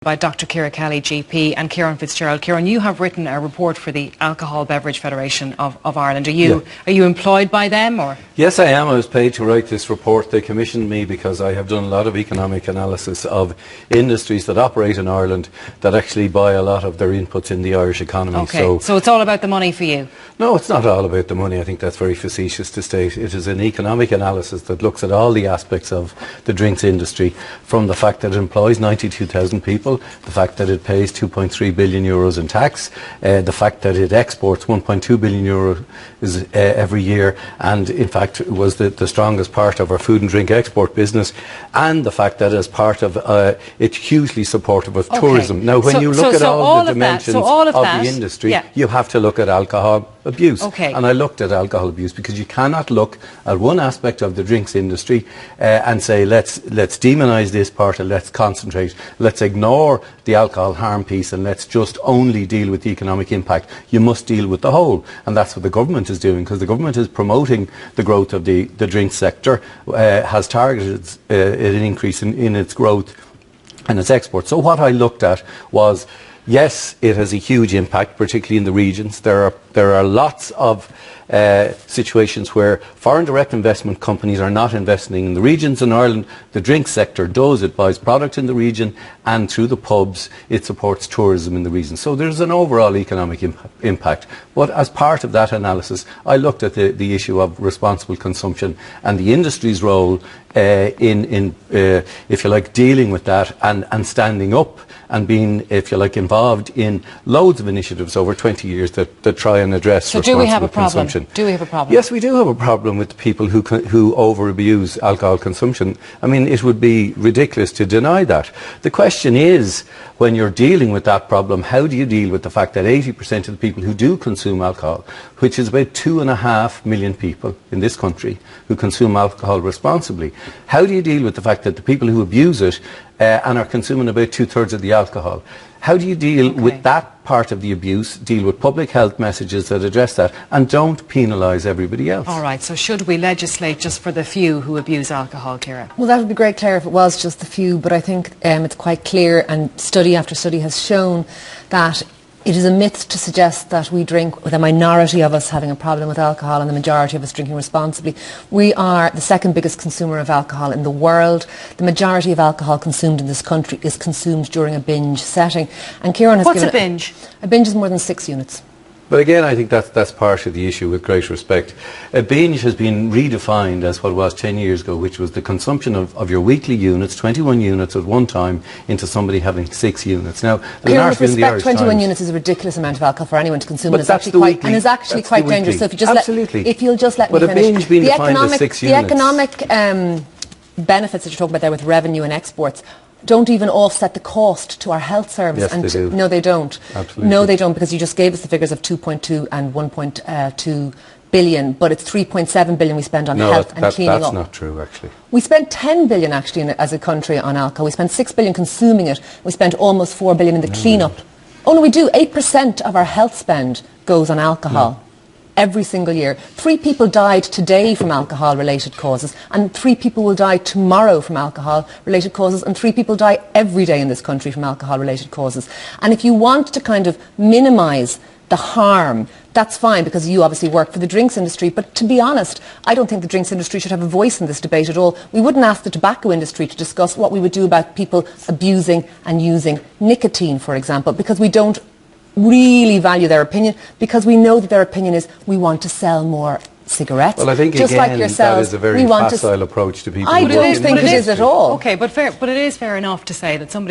By Dr. Ciara Kelly, GP, and Kieran Fitzgerald. Kieran, you have written a report for the Alcohol Beverage Federation of Ireland. Are you employed by them, or? Yes, I am. I was paid to write this report. They commissioned me because I have done a lot of economic analysis of industries that operate in Ireland that actually buy a lot of their inputs in the Irish economy. Okay, so it's all about the money for you? No, it's not all about the money. I think that's very facetious to state. It is an economic analysis that looks at all the aspects of the drinks industry, from the fact that it employs 92,000 people, the fact that it pays 2.3 billion euros in tax, the fact that it exports 1.2 billion euros every year, and in fact was the strongest part of our food and drink export business, and the fact that as part of it's hugely supportive of tourism. Now, when you look at all the dimensions of the industry, you have to look at alcohol abuse. And I looked at alcohol abuse because you cannot look at one aspect of the drinks industry and say let's demonise this part, and let's concentrate, let's ignore the alcohol harm piece, and let's just only deal with the economic impact. You must deal with the whole, and that's what the government is doing, because the government is promoting the growth of the drinks sector, has targeted an increase in its growth and its exports. So what I looked at was, yes, it has a huge impact, particularly in the regions. There are lots of situations where foreign direct investment companies are not investing in the regions. In Ireland, the drinks sector does. It buys product in the region, and through the pubs it supports tourism in the region. So there's an overall economic impact. But as part of that analysis, I looked at the issue of responsible consumption and the industry's role in if you like, dealing with that and standing up and being, if you like, involved in loads of initiatives over 20 years that try and address responsible consumption. Do we have a problem? Yes, we do have a problem with people who over-abuse alcohol consumption. I mean, it would be ridiculous to deny that. The question is, when you're dealing with that problem, how do you deal with the fact that 80% of the people who do consume alcohol, which is about 2.5 million people in this country who consume alcohol responsibly, how do you deal with the fact that the people who abuse it and are consuming about 2/3 of the alcohol? How do you deal with that part of the abuse, deal with public health messages that address that, and don't penalise everybody else? All right, so should we legislate just for the few who abuse alcohol, Ciara? Well, that would be great, Claire, if it was just the few, but I think it's quite clear, and study after study has shown that it is a myth to suggest that we drink, with a minority of us having a problem with alcohol and the majority of us drinking responsibly. We are the second biggest consumer of alcohol in the world. The majority of alcohol consumed in this country is consumed during a binge setting. And Kieran has What's a binge? A binge is more than 6 units. But again, I think that's part of the issue, with great respect. A binge has been redefined as what it was 10 years ago, which was the consumption of your weekly units, 21 units at one time, into somebody having 6 units. Now, Kieran, with respect, 21 units is a ridiculous amount of alcohol for anyone to consume. But it's actually quite dangerous. So if you'll just let me finish. But a binge being defined as 6 units. The economic benefits that you're talking about there with revenue and exports don't even offset the cost to our health service. Yes, they do. No, they don't. Absolutely. No, they don't, because you just gave us the figures of 2.2 and 1.2 billion, but it's 3.7 billion we spend on health and cleaning up. That's not true, actually. We spent 10 billion actually as a country on alcohol. We spent 6 billion consuming it. We spent almost 4 billion in the clean-up. Oh no, we do. 8% of our health spend goes on alcohol. Every single year. 3 people died today from alcohol-related causes, and 3 people will die tomorrow from alcohol-related causes, and 3 people die every day in this country from alcohol-related causes. And if you want to kind of minimise the harm, that's fine, because you obviously work for the drinks industry, but to be honest, I don't think the drinks industry should have a voice in this debate at all. We wouldn't ask the tobacco industry to discuss what we would do about people abusing and using nicotine, for example, because we don't really value their opinion, because we know that their opinion is we want to sell more cigarettes. Well, I think just again, like yourselves, that is a very facile approach to people. I don't think it is at all. Okay, but it is fair enough to say that somebody